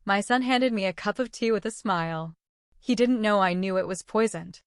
My son handed me a cup of tea with a smile. He didn't know I knew it was poisoned.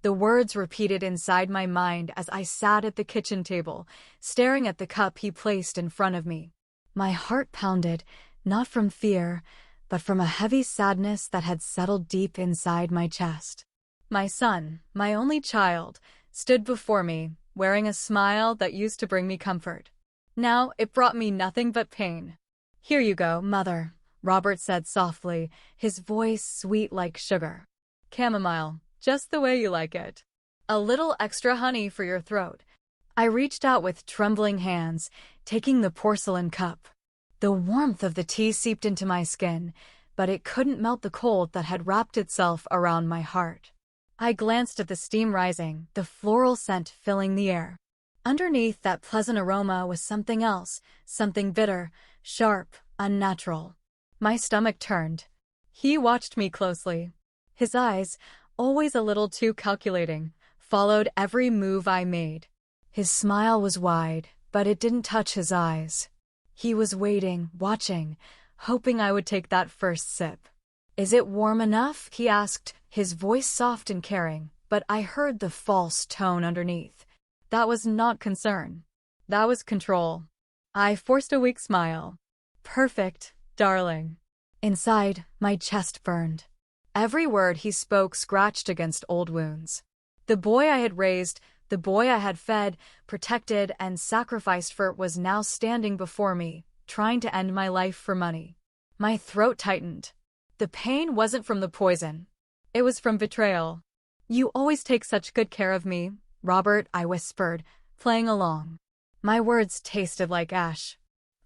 The words repeated inside my mind as I sat at the kitchen table, staring at the cup he placed in front of me. My heart pounded, not from fear, but from a heavy sadness that had settled deep inside my chest. My son, my only child, stood before me, wearing a smile that used to bring me comfort. Now it brought me nothing but pain. "Here you go, mother," Robert said softly, his voice sweet like sugar. "Chamomile, just the way you like it. A little extra honey for your throat." I reached out with trembling hands, taking the porcelain cup. The warmth of the tea seeped into my skin, but it couldn't melt the cold that had wrapped itself around my heart. I glanced at the steam rising, the floral scent filling the air. Underneath that pleasant aroma was something else, something bitter, sharp, unnatural. My stomach turned. He watched me closely. His eyes, always a little too calculating, followed every move I made. His smile was wide, but it didn't touch his eyes. He was waiting, watching, hoping I would take that first sip. "Is it warm enough?" he asked, his voice soft and caring, but I heard the false tone underneath. That was not concern. That was control. I forced a weak smile. "Perfect, darling." Inside, my chest burned. Every word he spoke scratched against old wounds. The boy I had raised, the boy I had fed, protected, and sacrificed for was now standing before me, trying to end my life for money. My throat tightened. The pain wasn't from the poison. It was from betrayal. "You always take such good care of me, Robert," I whispered, playing along. My words tasted like ash.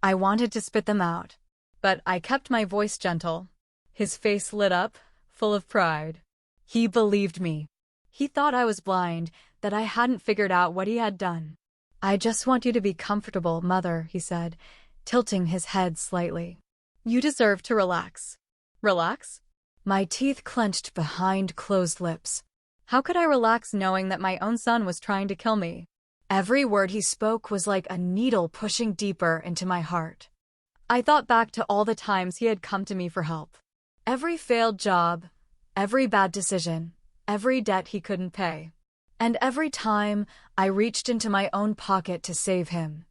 I wanted to spit them out, but I kept my voice gentle. His face lit up, full of pride. He believed me. He thought I was blind, that I hadn't figured out what he had done. "I just want you to be comfortable, mother," he said, tilting his head slightly. "You deserve to relax." Relax? My teeth clenched behind closed lips. How could I relax knowing that my own son was trying to kill me? Every word he spoke was like a needle pushing deeper into my heart. I thought back to all the times he had come to me for help. Every failed job, every bad decision, every debt he couldn't pay. And every time I reached into my own pocket to save him.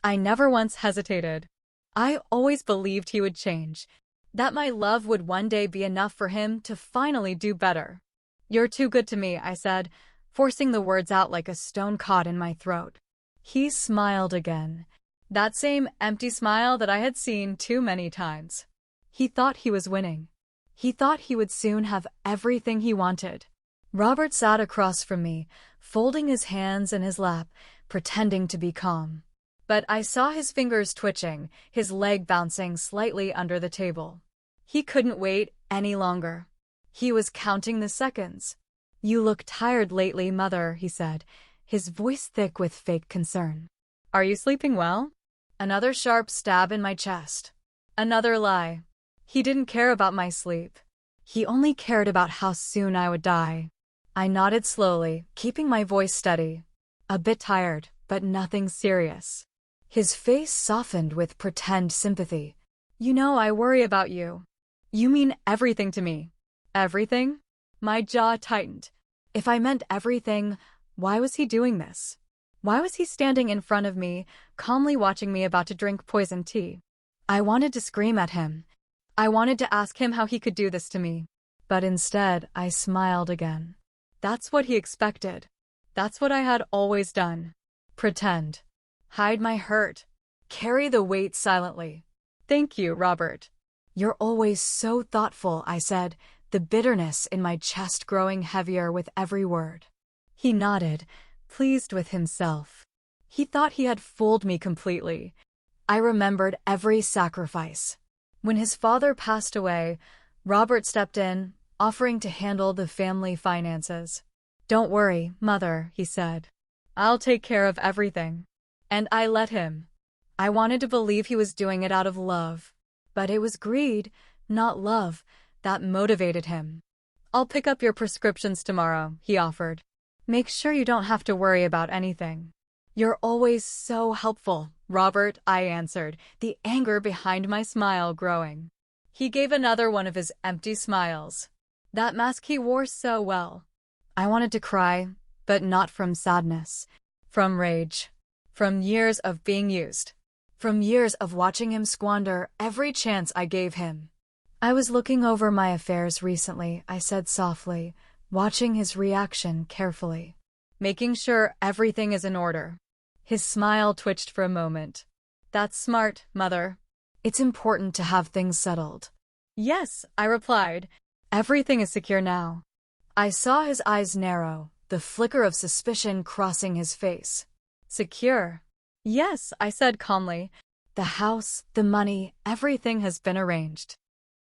I never once hesitated. I always believed he would change, that my love would one day be enough for him to finally do better. "You're too good to me," I said, forcing the words out like a stone caught in my throat. He smiled again, that same empty smile that I had seen too many times. He thought he was winning. He thought he would soon have everything he wanted. Robert sat across from me, folding his hands in his lap, pretending to be calm. But I saw his fingers twitching, his leg bouncing slightly under the table. He couldn't wait any longer. He was counting the seconds. "You look tired lately, mother," he said, his voice thick with fake concern. "Are you sleeping well?" Another sharp stab in my chest. Another lie. He didn't care about my sleep. He only cared about how soon I would die. I nodded slowly, keeping my voice steady. A bit tired, but nothing serious. His face softened with pretend sympathy. "You know I worry about you. You mean everything to me." "Everything?" My jaw tightened. If I meant everything, why was he doing this? Why was he standing in front of me, calmly watching me about to drink poisoned tea? I wanted to scream at him. I wanted to ask him how he could do this to me. But instead, I smiled again. That's what he expected. That's what I had always done. Pretend. Hide my hurt. Carry the weight silently. "Thank you, Robert." "You're always so thoughtful," I said, the bitterness in my chest growing heavier with every word. He nodded, pleased with himself. He thought he had fooled me completely. I remembered every sacrifice. When his father passed away, Robert stepped in, offering to handle the family finances. "Don't worry, mother," he said. "I'll take care of everything." And I let him. I wanted to believe he was doing it out of love. But it was greed, not love, that motivated him. "I'll pick up your prescriptions tomorrow," he offered. "Make sure you don't have to worry about anything." "You're always so helpful, Robert," I answered, the anger behind my smile growing. He gave another one of his empty smiles. That mask he wore so well. I wanted to cry, but not from sadness. From rage. From years of being used. From years of watching him squander every chance I gave him. I was looking over my affairs recently, I said softly, watching his reaction carefully. Making sure everything is in order. His smile twitched for a moment. That's smart, Mother. It's important to have things settled. Yes, I replied. Everything is secure now. I saw his eyes narrow, the flicker of suspicion crossing his face. Secure? Yes, I said calmly. The house, the money, everything has been arranged.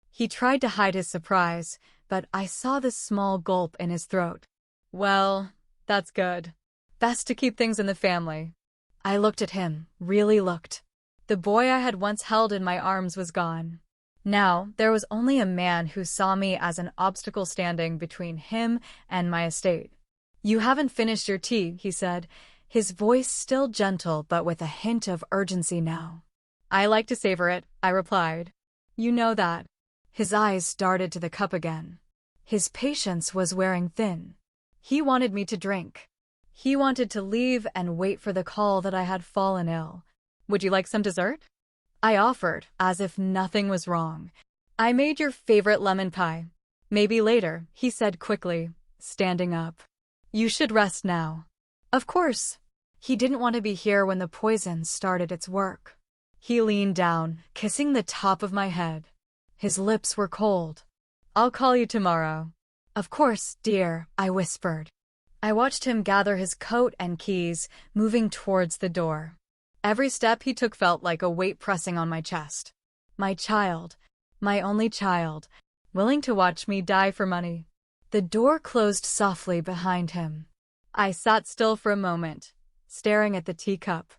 He tried to hide his surprise, but I saw the small gulp in his throat. Well, that's good. Best to keep things in the family. I looked at him, really looked. The boy I had once held in my arms was gone. Now, there was only a man who saw me as an obstacle standing between him and my estate. You haven't finished your tea, he said, his voice still gentle but with a hint of urgency now. I like to savor it, I replied. You know that. His eyes darted to the cup again. His patience was wearing thin. He wanted me to drink. He wanted to leave and wait for the call that I had fallen ill. Would you like some dessert? I offered, as if nothing was wrong. I made your favorite lemon pie. Maybe later, he said quickly, standing up. You should rest now. Of course. He didn't want to be here when the poison started its work. He leaned down, kissing the top of my head. His lips were cold. I'll call you tomorrow. Of course, dear, I whispered. I watched him gather his coat and keys, moving towards the door. Every step he took felt like a weight pressing on my chest. My child, my only child, willing to watch me die for money. The door closed softly behind him. I sat still for a moment, staring at the teacup.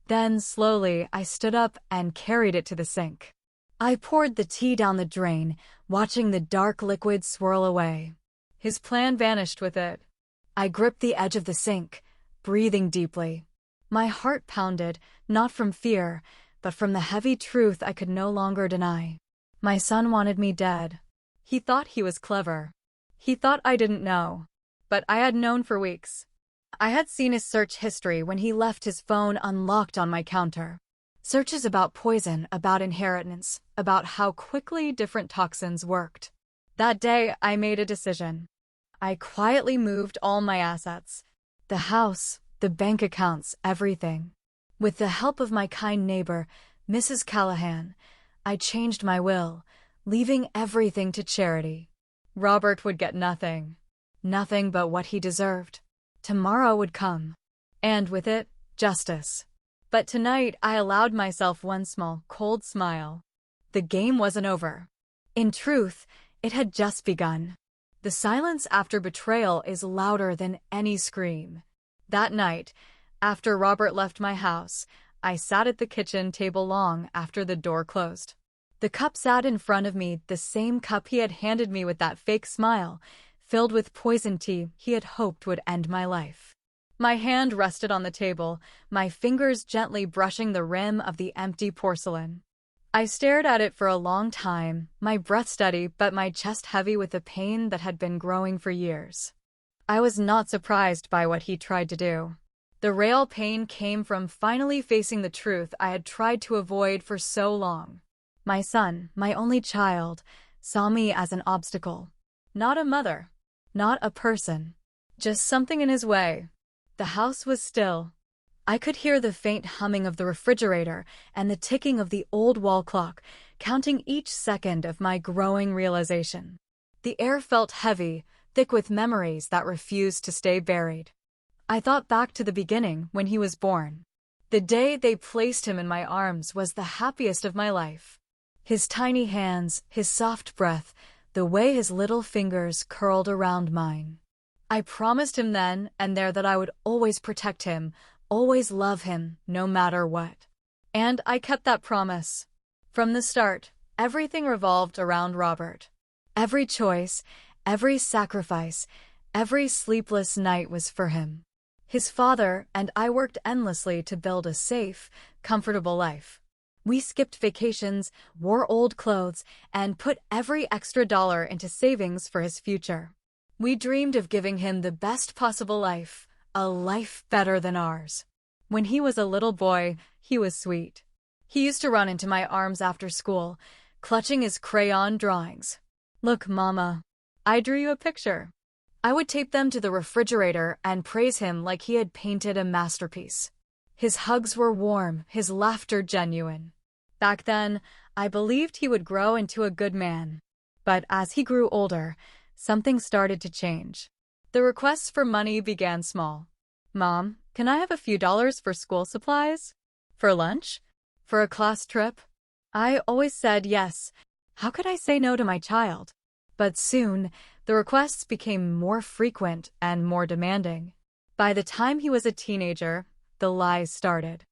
Then, slowly, I stood up and carried it to the sink. I poured the tea down the drain, watching the dark liquid swirl away. His plan vanished with it. I gripped the edge of the sink, breathing deeply. My heart pounded, not from fear, but from the heavy truth I could no longer deny. My son wanted me dead. He thought he was clever. He thought I didn't know. But I had known for weeks. I had seen his search history when he left his phone unlocked on my counter. Searches about poison, about inheritance, about how quickly different toxins worked. That day, I made a decision. I quietly moved all my assets. The house, the bank accounts, everything. With the help of my kind neighbor, Mrs. Callahan, I changed my will, leaving everything to charity. Robert would get nothing. Nothing but what he deserved. Tomorrow would come. And with it, justice. But tonight I allowed myself one small, cold smile. The game wasn't over. In truth, it had just begun. The silence after betrayal is louder than any scream. That night, after Robert left my house, I sat at the kitchen table long after the door closed. The cup sat in front of me, the same cup he had handed me with that fake smile, filled with poison tea he had hoped would end my life. My hand rested on the table, my fingers gently brushing the rim of the empty porcelain. I stared at it for a long time, my breath steady but my chest heavy with the pain that had been growing for years. I was not surprised by what he tried to do. The real pain came from finally facing the truth I had tried to avoid for so long. My son, my only child, saw me as an obstacle. Not a mother. Not a person. Just something in his way. The house was still. I could hear the faint humming of the refrigerator and the ticking of the old wall clock, counting each second of my growing realization. The air felt heavy, thick with memories that refused to stay buried. I thought back to the beginning when he was born. The day they placed him in my arms was the happiest of my life. His tiny hands, his soft breath, the way his little fingers curled around mine. I promised him then and there that I would always protect him, always love him, no matter what. And I kept that promise. From the start, everything revolved around Robert. Every choice, every sacrifice, every sleepless night was for him. His father and I worked endlessly to build a safe, comfortable life. We skipped vacations, wore old clothes, and put every extra dollar into savings for his future. We dreamed of giving him the best possible life, a life better than ours. When he was a little boy, he was sweet. He used to run into my arms after school, clutching his crayon drawings. "Look, Mama, I drew you a picture." I would tape them to the refrigerator and praise him like he had painted a masterpiece. His hugs were warm, his laughter genuine. Back then, I believed he would grow into a good man. But as he grew older, something started to change. The requests for money began small. "Mom, can I have a few dollars for school supplies? For lunch? For a class trip?" I always said yes. How could I say no to my child? But soon, the requests became more frequent and more demanding. By the time he was a teenager, the lies started.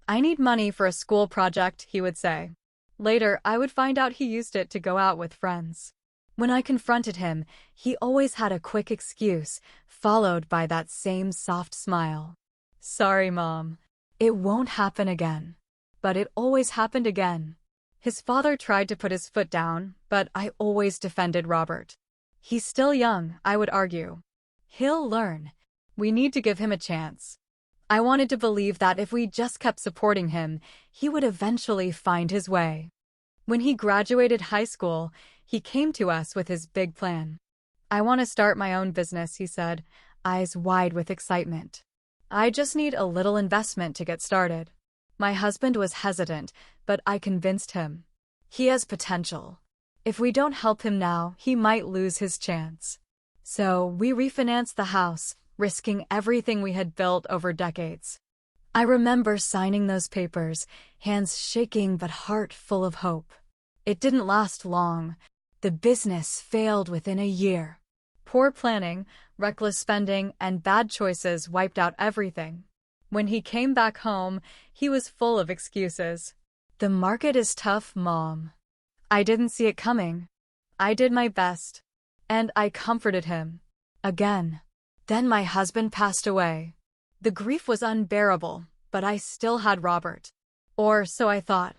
"I need money for a school project," he would say. Later, I would find out he used it to go out with friends. When I confronted him, he always had a quick excuse, followed by that same soft smile. "Sorry, Mom. It won't happen again." But it always happened again. His father tried to put his foot down, but I always defended Robert. "He's still young," I would argue. "He'll learn. We need to give him a chance." I wanted to believe that if we just kept supporting him, he would eventually find his way. When he graduated high school, he came to us with his big plan. "I want to start my own business," he said, eyes wide with excitement. "I just need a little investment to get started." My husband was hesitant, but I convinced him. He has potential. If we don't help him now, he might lose his chance. So we refinanced the house, risking everything we had built over decades. I remember signing those papers, hands shaking but heart full of hope. It didn't last long. The business failed within a year. Poor planning, reckless spending, and bad choices wiped out everything. When he came back home, he was full of excuses. "The market is tough, Mom." I didn't see it coming. I did my best. And I comforted him. Again. Then my husband passed away. The grief was unbearable, but I still had Robert. Or so I thought.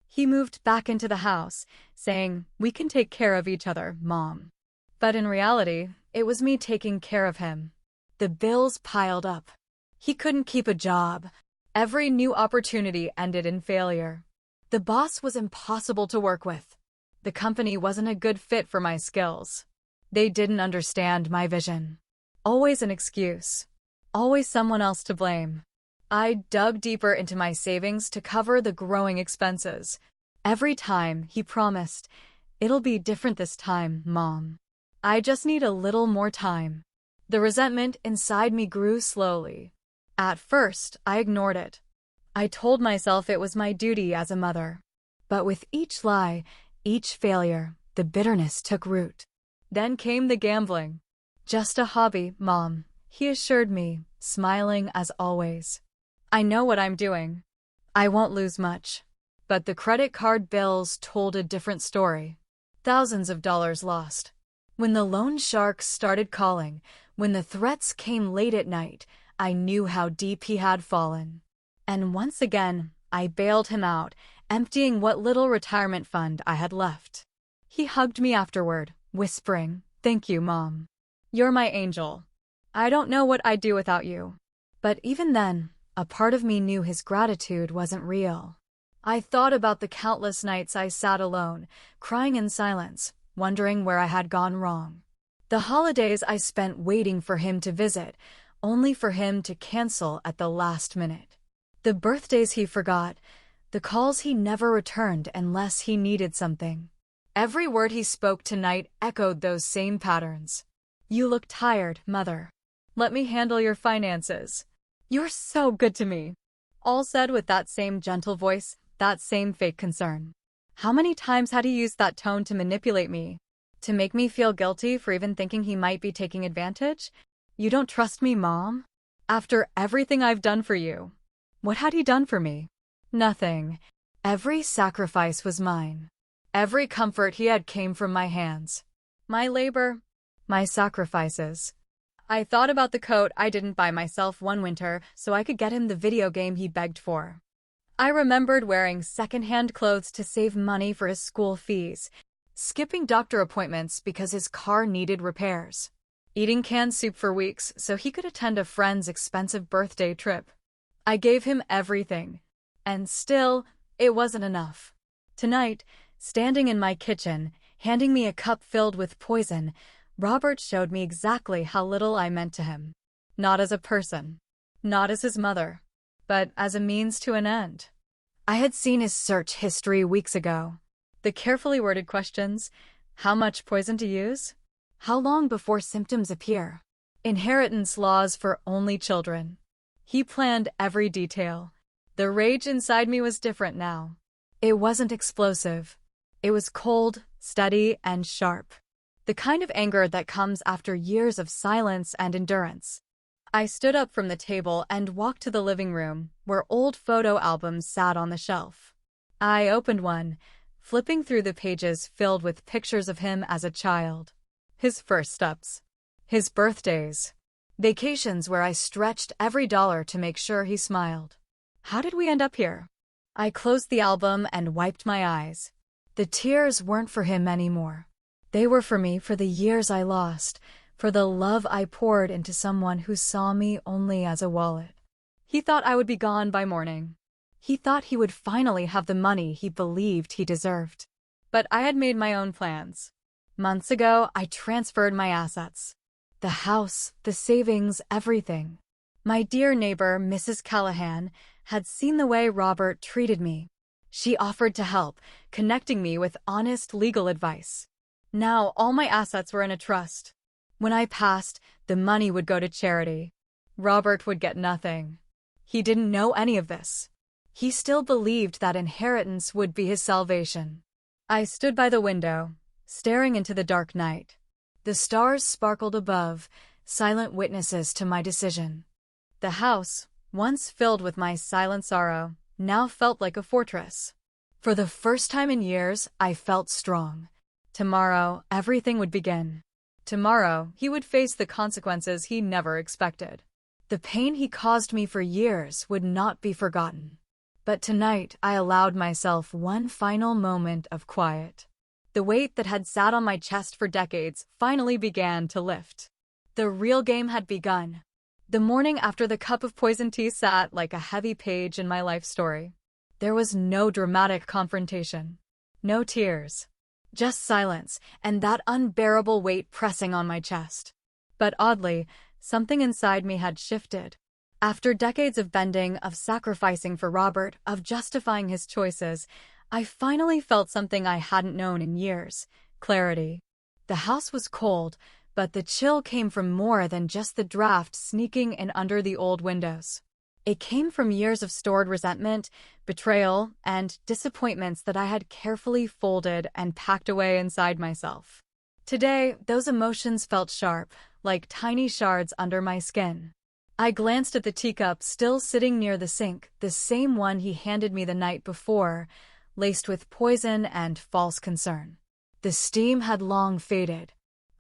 He moved back into the house, saying, "We can take care of each other, Mom." But in reality, it was me taking care of him. The bills piled up. He couldn't keep a job. Every new opportunity ended in failure. The boss was impossible to work with. The company wasn't a good fit for my skills. They didn't understand my vision. Always an excuse. Always someone else to blame. I dug deeper into my savings to cover the growing expenses. Every time, he promised, "It'll be different this time, Mom. I just need a little more time." The resentment inside me grew slowly. At first, I ignored it. I told myself it was my duty as a mother. But with each lie, each failure, the bitterness took root. Then came the gambling. "Just a hobby, Mom," he assured me, smiling as always. "I know what I'm doing. I won't lose much." But the credit card bills told a different story. Thousands of dollars lost. When the loan sharks started calling, when the threats came late at night, I knew how deep he had fallen. And once again, I bailed him out, emptying what little retirement fund I had left. He hugged me afterward, whispering, "Thank you, Mom. You're my angel. I don't know what I'd do without you." But even then, a part of me knew his gratitude wasn't real. I thought about the countless nights I sat alone, crying in silence, wondering where I had gone wrong. The holidays I spent waiting for him to visit, only for him to cancel at the last minute. The birthdays he forgot, the calls he never returned unless he needed something. Every word he spoke tonight echoed those same patterns. "You look tired, Mother. Let me handle your finances. You're so good to me." All said with that same gentle voice, that same fake concern. How many times had he used that tone to manipulate me? To make me feel guilty for even thinking he might be taking advantage? "You don't trust me, Mom? After everything I've done for you." What had he done for me? Nothing. Every sacrifice was mine. Every comfort he had came from my hands. My labor, my sacrifices. I thought about the coat I didn't buy myself one winter so I could get him the video game he begged for. I remembered wearing secondhand clothes to save money for his school fees, skipping doctor appointments because his car needed repairs, eating canned soup for weeks so he could attend a friend's expensive birthday trip. I gave him everything, and still, it wasn't enough. Tonight, standing in my kitchen, handing me a cup filled with poison, Robert showed me exactly how little I meant to him. Not as a person, not as his mother, but as a means to an end. I had seen his search history weeks ago. The carefully worded questions: how much poison to use? How long before symptoms appear? Inheritance laws for only children. He planned every detail. The rage inside me was different now. It wasn't explosive. It was cold, steady, and sharp. The kind of anger that comes after years of silence and endurance. I stood up from the table and walked to the living room, where old photo albums sat on the shelf. I opened one, flipping through the pages filled with pictures of him as a child. His first steps. His birthdays. Vacations where I stretched every dollar to make sure he smiled. How did we end up here? I closed the album and wiped my eyes. The tears weren't for him anymore. They were for me, for the years I lost, for the love I poured into someone who saw me only as a wallet. He thought I would be gone by morning. He thought he would finally have the money he believed he deserved. But I had made my own plans. Months ago, I transferred my assets. The house, the savings, everything. My dear neighbor, Mrs. Callahan, had seen the way Robert treated me. She offered to help, connecting me with honest legal advice. Now all my assets were in a trust. When I passed, the money would go to charity. Robert would get nothing. He didn't know any of this. He still believed that inheritance would be his salvation. I stood by the window, staring into the dark night. The stars sparkled above, silent witnesses to my decision. The house, once filled with my silent sorrow, now felt like a fortress. For the first time in years, I felt strong. Tomorrow, everything would begin. Tomorrow, he would face the consequences he never expected. The pain he caused me for years would not be forgotten. But tonight, I allowed myself one final moment of quiet. The weight that had sat on my chest for decades finally began to lift. The real game had begun. The morning after the cup of poison tea sat like a heavy page in my life story. There was no dramatic confrontation. No tears. Just silence, and that unbearable weight pressing on my chest. But oddly, something inside me had shifted. After decades of bending, of sacrificing for Robert, of justifying his choices, I finally felt something I hadn't known in years: clarity. The house was cold, but the chill came from more than just the draft sneaking in under the old windows. It came from years of stored resentment, betrayal, and disappointments that I had carefully folded and packed away inside myself. Today, those emotions felt sharp, like tiny shards under my skin. I glanced at the teacup still sitting near the sink, the same one he handed me the night before, laced with poison and false concern. The steam had long faded.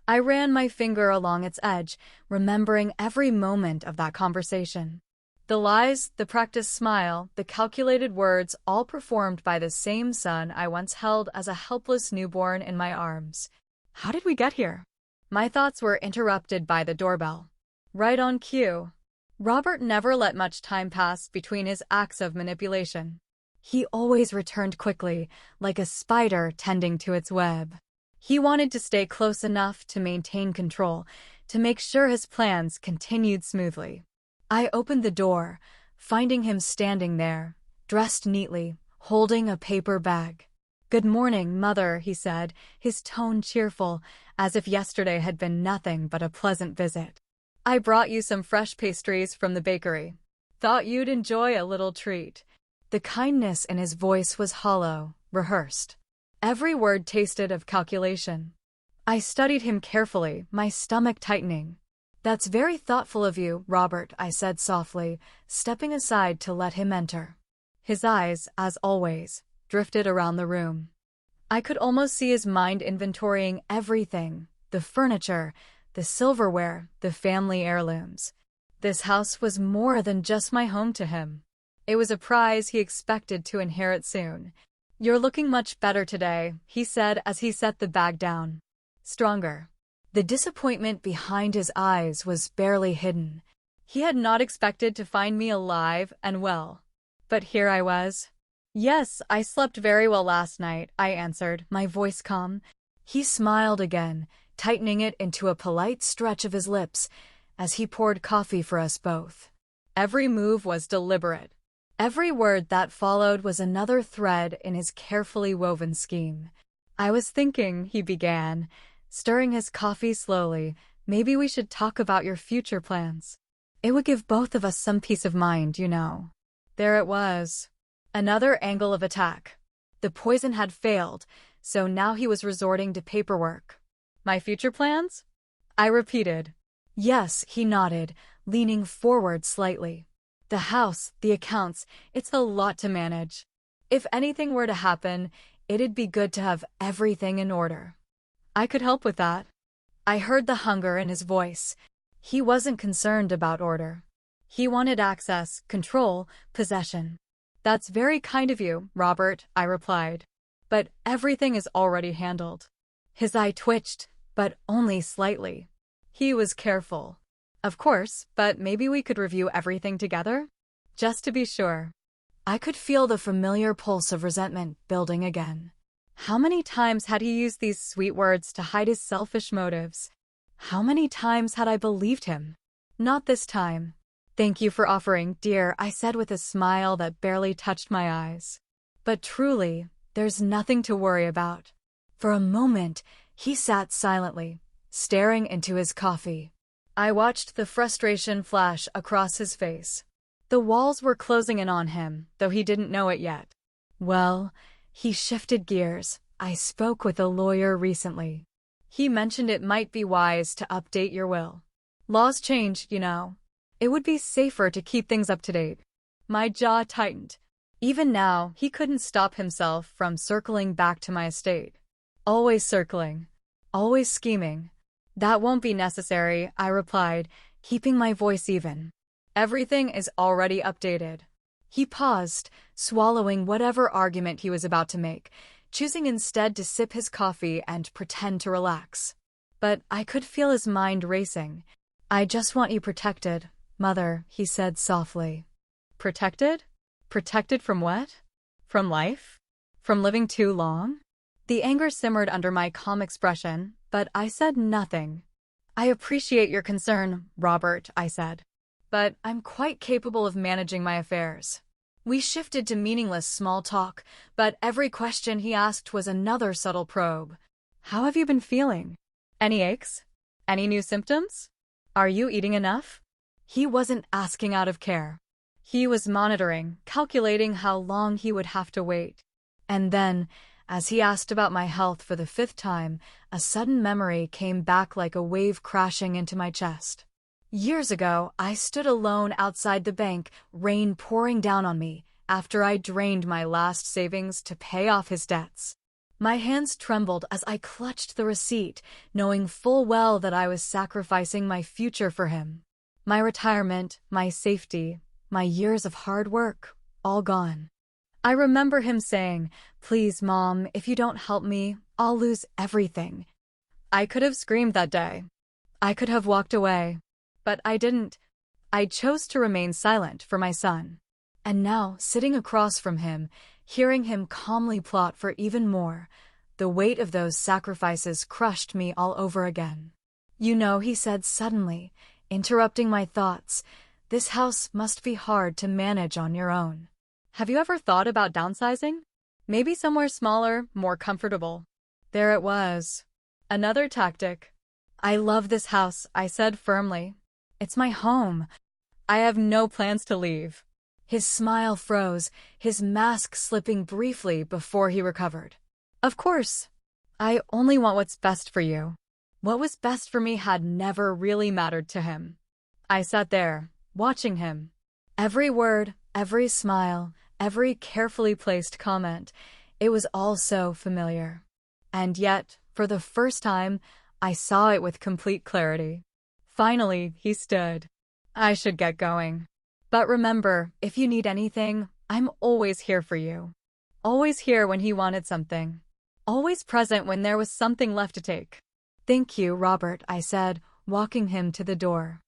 I ran my finger along its edge, remembering every moment of that conversation. The lies, the practiced smile, the calculated words, all performed by the same son I once held as a helpless newborn in my arms. How did we get here? My thoughts were interrupted by the doorbell. Right on cue. Robert never let much time pass between his acts of manipulation. He always returned quickly, like a spider tending to its web. He wanted to stay close enough to maintain control, to make sure his plans continued smoothly. I opened the door, finding him standing there, dressed neatly, holding a paper bag. "Good morning, Mother," he said, his tone cheerful, as if yesterday had been nothing but a pleasant visit. "I brought you some fresh pastries from the bakery. Thought you'd enjoy a little treat." The kindness in his voice was hollow, rehearsed. Every word tasted of calculation. I studied him carefully, my stomach tightening. "That's very thoughtful of you, Robert," I said softly, stepping aside to let him enter. His eyes, as always, drifted around the room. I could almost see his mind inventorying everything: the furniture, the silverware, the family heirlooms. This house was more than just my home to him. It was a prize he expected to inherit soon. "You're looking much better today," he said as he set the bag down. "Stronger." The disappointment behind his eyes was barely hidden. He had not expected to find me alive and well. But here I was. "Yes, I slept very well last night," I answered, my voice calm. He smiled again, tightening it into a polite stretch of his lips as he poured coffee for us both. Every move was deliberate. Every word that followed was another thread in his carefully woven scheme. "I was thinking," he began, stirring his coffee slowly, "maybe we should talk about your future plans. It would give both of us some peace of mind, you know." There it was. Another angle of attack. The poison had failed, so now he was resorting to paperwork. "My future plans?" I repeated. "Yes," he nodded, leaning forward slightly. "The house, the accounts, it's a lot to manage. If anything were to happen, it'd be good to have everything in order." I could help with that. I heard the hunger in his voice. He wasn't concerned about order. He wanted access, control, possession. "That's very kind of you, Robert," I replied. "But everything is already handled." His eye twitched, but only slightly. He was careful. "Of course, but maybe we could review everything together? Just to be sure." I could feel the familiar pulse of resentment building again. How many times had he used these sweet words to hide his selfish motives? How many times had I believed him? Not this time. "Thank you for offering, dear," I said with a smile that barely touched my eyes. "But truly, there's nothing to worry about." For a moment, he sat silently, staring into his coffee. I watched the frustration flash across his face. The walls were closing in on him, though he didn't know it yet. "Well," he shifted gears. "I spoke with a lawyer recently. He mentioned it might be wise to update your will. Laws change, you know. It would be safer to keep things up to date." My jaw tightened. Even now, he couldn't stop himself from circling back to my estate. Always circling. Always scheming. "That won't be necessary," I replied, keeping my voice even. "Everything is already updated." He paused, swallowing whatever argument he was about to make, choosing instead to sip his coffee and pretend to relax. But I could feel his mind racing. "I just want you protected, Mother," he said softly. Protected? Protected from what? From life? From living too long? The anger simmered under my calm expression, but I said nothing. "I appreciate your concern, Robert," I said. "But I'm quite capable of managing my affairs." We shifted to meaningless small talk, but every question he asked was another subtle probe. "How have you been feeling? Any aches? Any new symptoms? Are you eating enough?" He wasn't asking out of care. He was monitoring, calculating how long he would have to wait. And then, as he asked about my health for the 5th time, a sudden memory came back like a wave crashing into my chest. Years ago, I stood alone outside the bank, rain pouring down on me, after I drained my last savings to pay off his debts. My hands trembled as I clutched the receipt, knowing full well that I was sacrificing my future for him. My retirement, my safety, my years of hard work, all gone. I remember him saying, "Please, Mom, if you don't help me, I'll lose everything." I could have screamed that day. I could have walked away. But I didn't. I chose to remain silent for my son. And now, sitting across from him, hearing him calmly plot for even more, the weight of those sacrifices crushed me all over again. "You know," he said suddenly, interrupting my thoughts, "this house must be hard to manage on your own. Have you ever thought about downsizing? Maybe somewhere smaller, more comfortable?" There it was. Another tactic. "I love this house," I said firmly. "It's my home. I have no plans to leave." His smile froze, his mask slipping briefly before he recovered. "Of course. I only want what's best for you." What was best for me had never really mattered to him. I sat there, watching him. Every word, every smile, every carefully placed comment, it was all so familiar. And yet, for the first time, I saw it with complete clarity. Finally, he stood. "I should get going." But remember, if you need anything, I'm always here for you. Always here when he wanted something. Always present when there was something left to take. Thank you, Robert, I said, walking him to the door.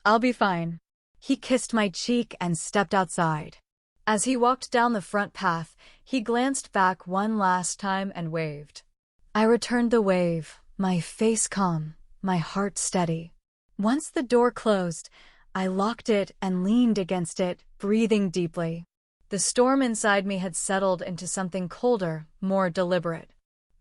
I'll be fine. He kissed my cheek and stepped outside. As he walked down the front path, he glanced back one last time and waved. I returned the wave, my face calm, my heart steady. Once the door closed, I locked it and leaned against it, breathing deeply. The storm inside me had settled into something colder, more deliberate.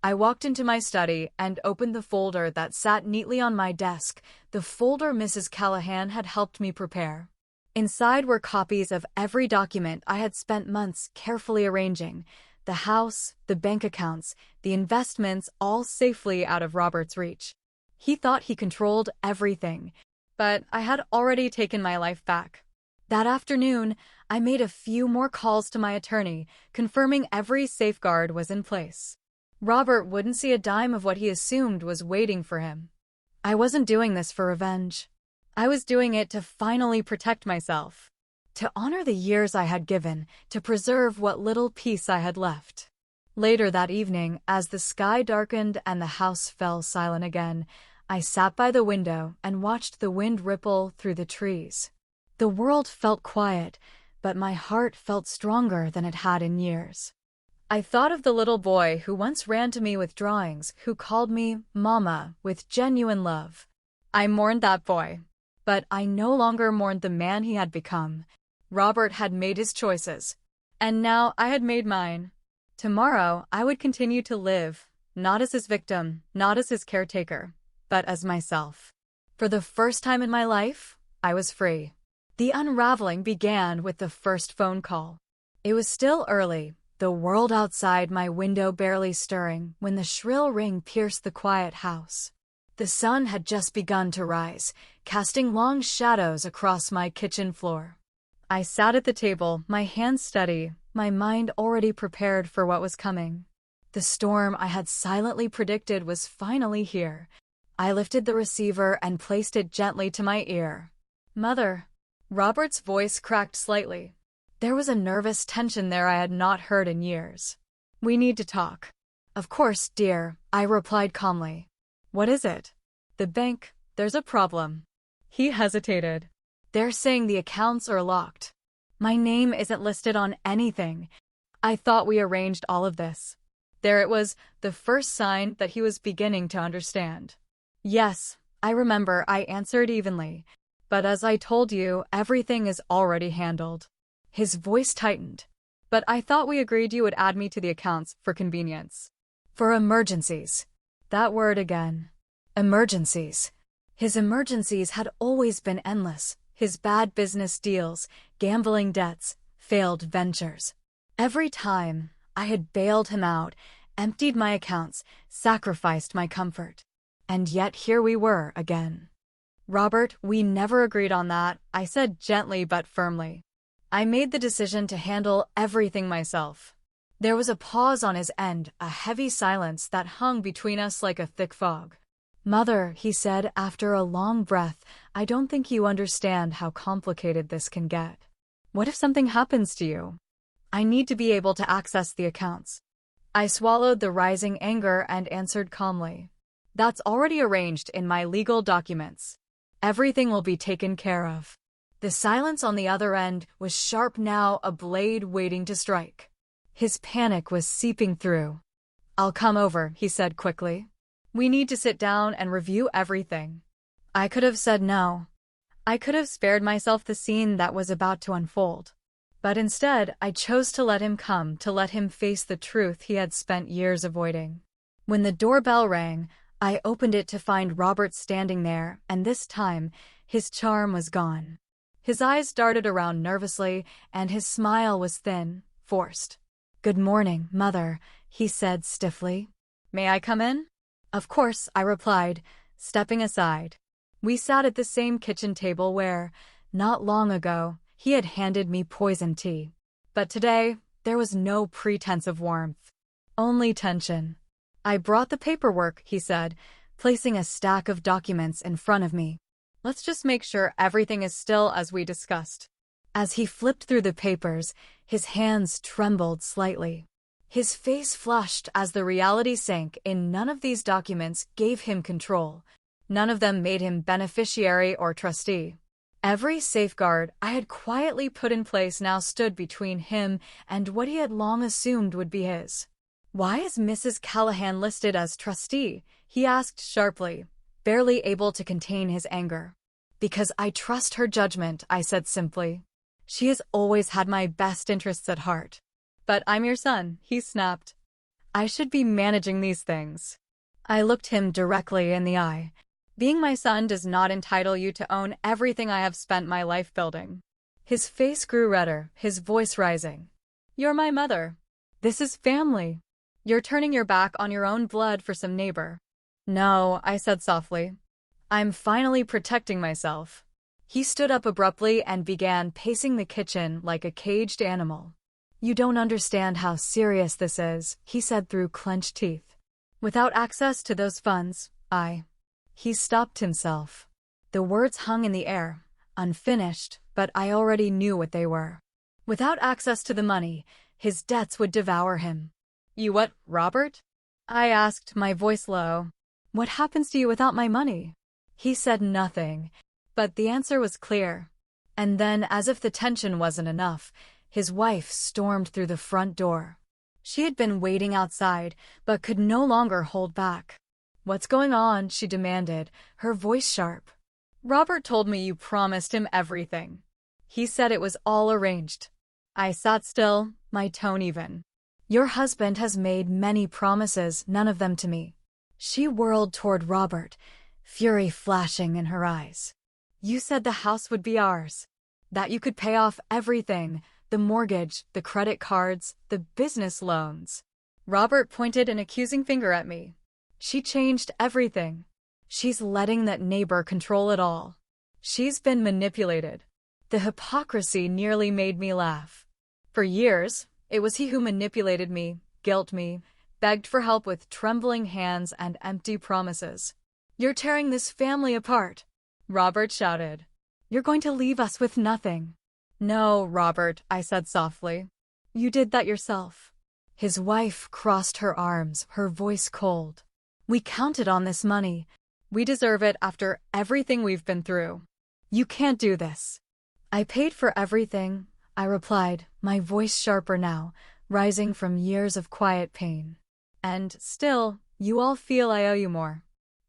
I walked into my study and opened the folder that sat neatly on my desk, the folder Mrs. Callahan had helped me prepare. Inside were copies of every document I had spent months carefully arranging, the house, the bank accounts, the investments, all safely out of Robert's reach. He thought he controlled everything, but I had already taken my life back. That afternoon, I made a few more calls to my attorney, confirming every safeguard was in place. Robert wouldn't see a dime of what he assumed was waiting for him. I wasn't doing this for revenge. I was doing it to finally protect myself, to honor the years I had given, to preserve what little peace I had left. Later that evening, as the sky darkened and the house fell silent again, I sat by the window and watched the wind ripple through the trees. The world felt quiet, but my heart felt stronger than it had in years. I thought of the little boy who once ran to me with drawings, who called me Mama with genuine love. I mourned that boy, but I no longer mourned the man he had become. Robert had made his choices, and now I had made mine. Tomorrow, I would continue to live, not as his victim, not as his caretaker, but as myself. For the first time in my life, I was free. The unraveling began with the first phone call. It was still early, the world outside my window barely stirring, when the shrill ring pierced the quiet house. The sun had just begun to rise, casting long shadows across my kitchen floor. I sat at the table, my hands steady, my mind already prepared for what was coming. The storm I had silently predicted was finally here. I lifted the receiver and placed it gently to my ear. Mother. Robert's voice cracked slightly. There was a nervous tension there I had not heard in years. We need to talk. Of course, dear, I replied calmly. What is it? The bank, there's a problem. He hesitated. They're saying the accounts are locked. My name isn't listed on anything. I thought we arranged all of this. There it was, the first sign that he was beginning to understand. Yes, I remember, I answered evenly. But as I told you, everything is already handled. His voice tightened. But I thought we agreed you would add me to the accounts for convenience. For emergencies. That word again. Emergencies. His emergencies had always been endless. His bad business deals, gambling debts, failed ventures. Every time, I had bailed him out, emptied my accounts, sacrificed my comfort. And yet here we were again. Robert, we never agreed on that, I said gently but firmly. I made the decision to handle everything myself. There was a pause on his end, a heavy silence that hung between us like a thick fog. Mother, he said after a long breath, I don't think you understand how complicated this can get. What if something happens to you? I need to be able to access the accounts. I swallowed the rising anger and answered calmly. That's already arranged in my legal documents. Everything will be taken care of. The silence on the other end was sharp now, a blade waiting to strike. His panic was seeping through. I'll come over, he said quickly. We need to sit down and review everything. I could have said no. I could have spared myself the scene that was about to unfold. But instead, I chose to let him come, to let him face the truth he had spent years avoiding. When the doorbell rang, I opened it to find Robert standing there, and this time, his charm was gone. His eyes darted around nervously, and his smile was thin, forced. Good morning, Mother, he said stiffly. May I come in? Of course, I replied, stepping aside. We sat at the same kitchen table where, not long ago, he had handed me poison tea. But today, there was no pretense of warmth. Only tension. I brought the paperwork, he said, placing a stack of documents in front of me. Let's just make sure everything is still as we discussed. As he flipped through the papers, his hands trembled slightly. His face flushed as the reality sank in. None of these documents gave him control. None of them made him beneficiary or trustee. Every safeguard I had quietly put in place now stood between him and what he had long assumed would be his. "Why is Mrs. Callahan listed as trustee?" he asked sharply, barely able to contain his anger. "Because I trust her judgment," I said simply. "She has always had my best interests at heart." "But I'm your son," he snapped. "I should be managing these things." I looked him directly in the eye. "Being my son does not entitle you to own everything I have spent my life building." His face grew redder, his voice rising. "You're my mother. This is family. You're turning your back on your own blood for some neighbor." "No," I said softly. "I'm finally protecting myself." He stood up abruptly and began pacing the kitchen like a caged animal. "You don't understand how serious this is," he said through clenched teeth. "Without access to those funds, He stopped himself. The words hung in the air, unfinished, but I already knew what they were. Without access to the money, his debts would devour him. "You what, Robert?" I asked, my voice low. "What happens to you without my money?" He said nothing, but the answer was clear. And then, as if the tension wasn't enough, his wife stormed through the front door. She had been waiting outside, but could no longer hold back. "What's going on?" she demanded, her voice sharp. "Robert told me you promised him everything. He said it was all arranged." I sat still, my tone even. "Your husband has made many promises, none of them to me." She whirled toward Robert, fury flashing in her eyes. "You said the house would be ours. That you could pay off everything, the mortgage, the credit cards, the business loans." Robert pointed an accusing finger at me. "She changed everything. She's letting that neighbor control it all. She's been manipulated." The hypocrisy nearly made me laugh. For years, it was he who manipulated me, guilt me, begged for help with trembling hands and empty promises. "You're tearing this family apart," Robert shouted. "You're going to leave us with nothing." "No, Robert," I said softly. "You did that yourself." His wife crossed her arms, her voice cold. "We counted on this money. We deserve it after everything we've been through. You can't do this." "I paid for everything," I replied, my voice sharper now, rising from years of quiet pain. "And still, you all feel I owe you more."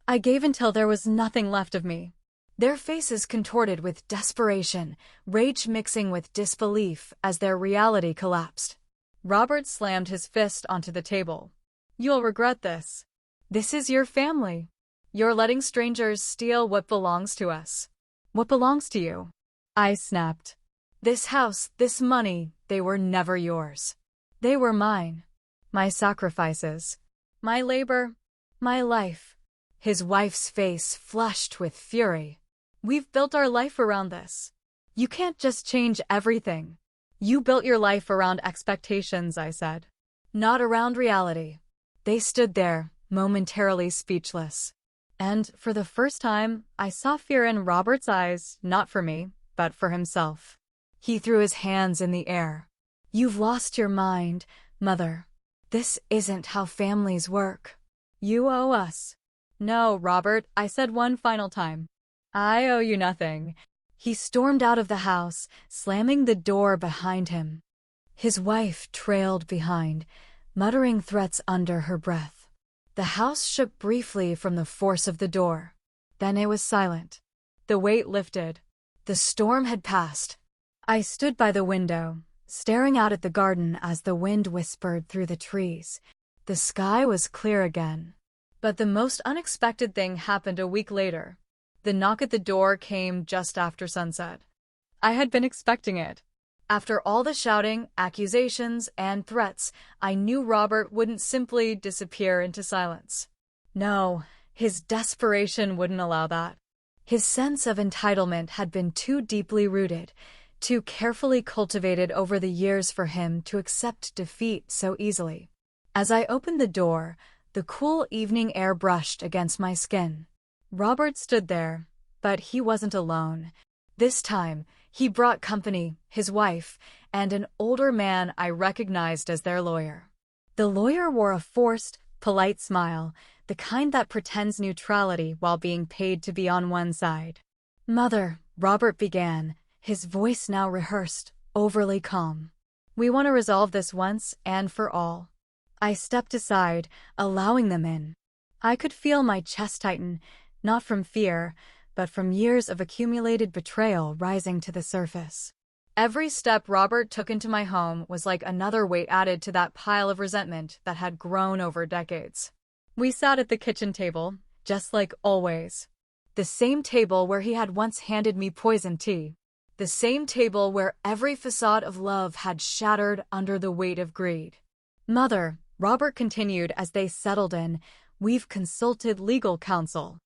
I gave until there was nothing left of me. Their faces contorted with desperation, rage mixing with disbelief as their reality collapsed. Robert slammed his fist onto the table. "You'll regret this. This is your family. You're letting strangers steal what belongs to us." "What belongs to you?" I snapped. "This house, this money, they were never yours. They were mine. My sacrifices. My labor. My life." His wife's face flushed with fury. "We've built our life around this. You can't just change everything." "You built your life around expectations," I said. "Not around reality." They stood there, momentarily speechless. And, for the first time, I saw fear in Robert's eyes, not for me, but for himself. He threw his hands in the air. "You've lost your mind, Mother. This isn't how families work. You owe us." "No, Robert," I said one final time. "I owe you nothing." He stormed out of the house, slamming the door behind him. His wife trailed behind, muttering threats under her breath. The house shook briefly from the force of the door. Then it was silent. The weight lifted. The storm had passed. I stood by the window, staring out at the garden as the wind whispered through the trees. The sky was clear again. But the most unexpected thing happened a week later. The knock at the door came just after sunset. I had been expecting it. After all the shouting, accusations, and threats, I knew Robert wouldn't simply disappear into silence. No, his desperation wouldn't allow that. His sense of entitlement had been too deeply rooted, too carefully cultivated over the years for him to accept defeat so easily. As I opened the door, the cool evening air brushed against my skin. Robert stood there, but he wasn't alone. This time, he brought company, his wife, and an older man I recognized as their lawyer. The lawyer wore a forced, polite smile, the kind that pretends neutrality while being paid to be on one side. "Mother," Robert began, his voice now rehearsed, overly calm. "We want to resolve this once and for all." I stepped aside, allowing them in. I could feel my chest tighten, not from fear, but from years of accumulated betrayal rising to the surface. Every step Robert took into my home was like another weight added to that pile of resentment that had grown over decades. We sat at the kitchen table, just like always. The same table where he had once handed me poisoned tea. The same table where every facade of love had shattered under the weight of greed. "Mother," Robert continued as they settled in, "we've consulted legal counsel.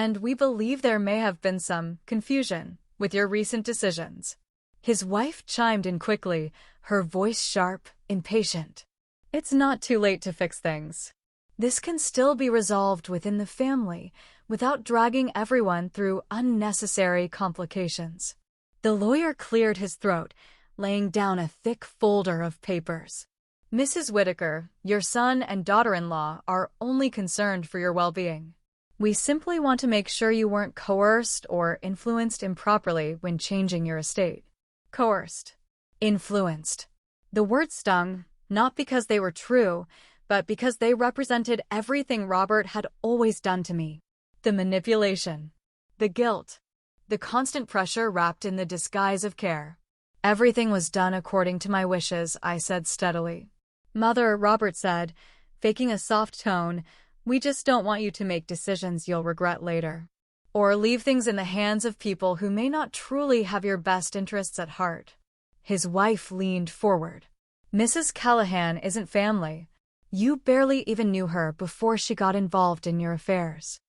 And we believe there may have been some confusion with your recent decisions." His wife chimed in quickly, her voice sharp, impatient. "It's not too late to fix things. This can still be resolved within the family, without dragging everyone through unnecessary complications." The lawyer cleared his throat, laying down a thick folder of papers. "Mrs. Whitaker, your son and daughter-in-law are only concerned for your well-being. We simply want to make sure you weren't coerced or influenced improperly when changing your estate." Coerced. Influenced. The words stung, not because they were true, but because they represented everything Robert had always done to me. The manipulation. The guilt. The constant pressure wrapped in the disguise of care. "Everything was done according to my wishes," I said steadily. "Mother," Robert said, faking a soft tone, "we just don't want you to make decisions you'll regret later. Or leave things in the hands of people who may not truly have your best interests at heart." His wife leaned forward. "Mrs. Callahan isn't family. You barely even knew her before she got involved in your affairs."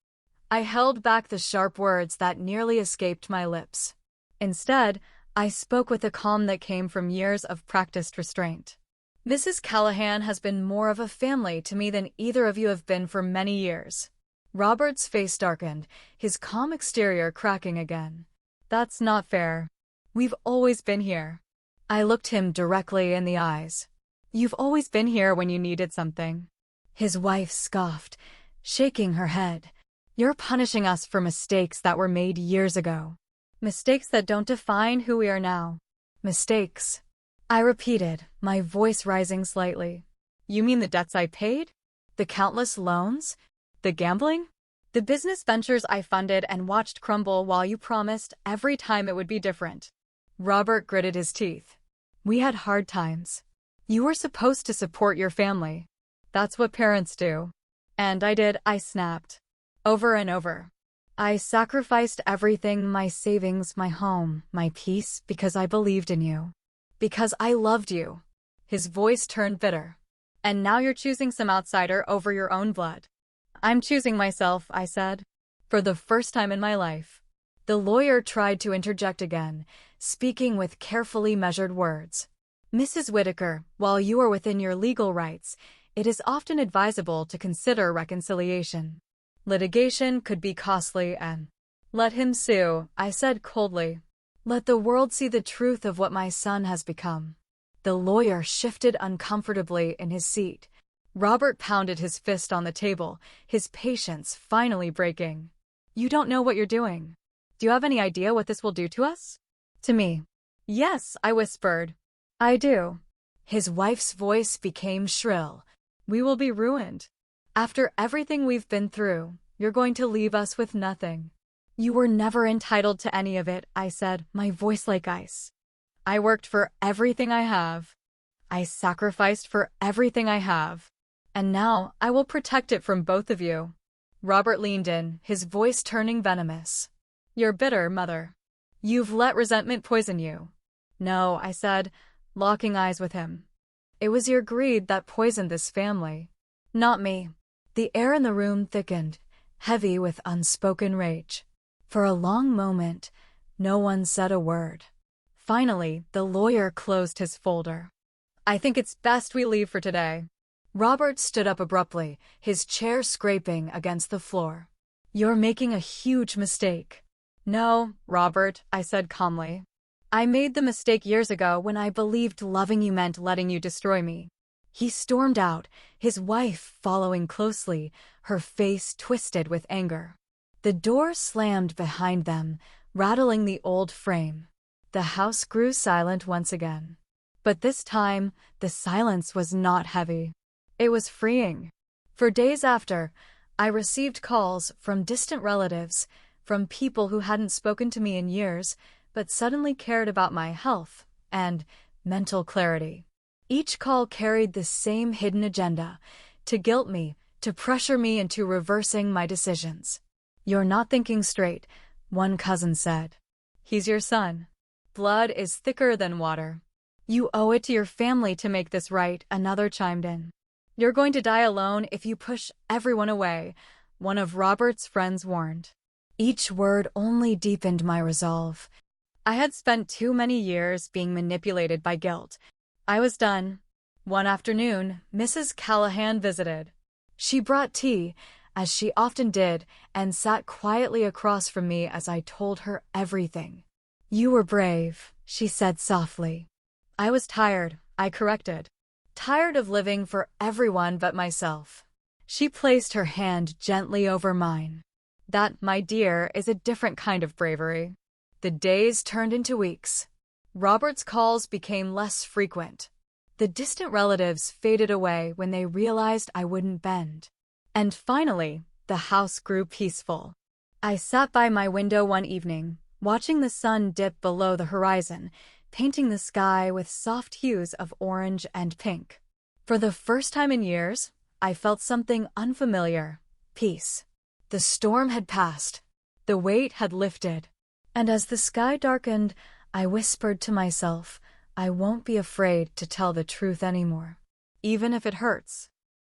I held back the sharp words that nearly escaped my lips. Instead, I spoke with a calm that came from years of practiced restraint. "Mrs. Callahan has been more of a family to me than either of you have been for many years." Robert's face darkened, his calm exterior cracking again. "That's not fair. We've always been here." I looked him directly in the eyes. "You've always been here when you needed something." His wife scoffed, shaking her head. "You're punishing us for mistakes that were made years ago. Mistakes that don't define who we are now." "Mistakes," I repeated, my voice rising slightly. "You mean the debts I paid? The countless loans? The gambling? The business ventures I funded and watched crumble while you promised every time it would be different?" Robert gritted his teeth. "We had hard times. You were supposed to support your family. That's what parents do." "And I did," I snapped. Over and over. "I sacrificed everything, my savings, my home, my peace, because I believed in you. Because I loved you." His voice turned bitter. "And now you're choosing some outsider over your own blood." "I'm choosing myself," I said. "For the first time in my life." The lawyer tried to interject again, speaking with carefully measured words. "Mrs. Whitaker, while you are within your legal rights, it is often advisable to consider reconciliation. Litigation could be costly and—" "Let him sue," I said coldly. "Let the world see the truth of what my son has become." The lawyer shifted uncomfortably in his seat. Robert pounded his fist on the table, his patience finally breaking. "You don't know what you're doing. Do you have any idea what this will do to us?" "To me?" "Yes," I whispered. "I do." His wife's voice became shrill. "We will be ruined. After everything we've been through, you're going to leave us with nothing." "You were never entitled to any of it," I said, my voice like ice. "I worked for everything I have. I sacrificed for everything I have. And now I will protect it from both of you." Robert leaned in, his voice turning venomous. "You're bitter, Mother. You've let resentment poison you." "No," I said, locking eyes with him. "It was your greed that poisoned this family. Not me." The air in the room thickened, heavy with unspoken rage. For a long moment, no one said a word. Finally, the lawyer closed his folder. "I think it's best we leave for today." Robert stood up abruptly, his chair scraping against the floor. "You're making a huge mistake." No, Robert, I said calmly. I made the mistake years ago when I believed loving you meant letting you destroy me. He stormed out, his wife following closely, her face twisted with anger. The door slammed behind them, rattling the old frame. The house grew silent once again. But this time, the silence was not heavy. It was freeing. For days after, I received calls from distant relatives, from people who hadn't spoken to me in years, but suddenly cared about my health and mental clarity. Each call carried the same hidden agenda, to guilt me, to pressure me into reversing my decisions. "You're not thinking straight," one cousin said. "He's your son. Blood is thicker than water. You owe it to your family to make this right," another chimed in. "You're going to die alone if you push everyone away," one of Robert's friends warned. Each word only deepened my resolve. I had spent too many years being manipulated by guilt. I was done. One afternoon, Mrs. Callahan visited. She brought tea, as she often did, and sat quietly across from me as I told her everything. "You were brave," she said softly. "I was tired," I corrected. "Tired of living for everyone but myself." She placed her hand gently over mine. "That, my dear, is a different kind of bravery." The days turned into weeks. Robert's calls became less frequent. The distant relatives faded away when they realized I wouldn't bend. And finally, the house grew peaceful. I sat by my window one evening, watching the sun dip below the horizon, painting the sky with soft hues of orange and pink. For the first time in years, I felt something unfamiliar: peace. The storm had passed. The weight had lifted. And as the sky darkened, I whispered to myself, I won't be afraid to tell the truth anymore, even if it hurts.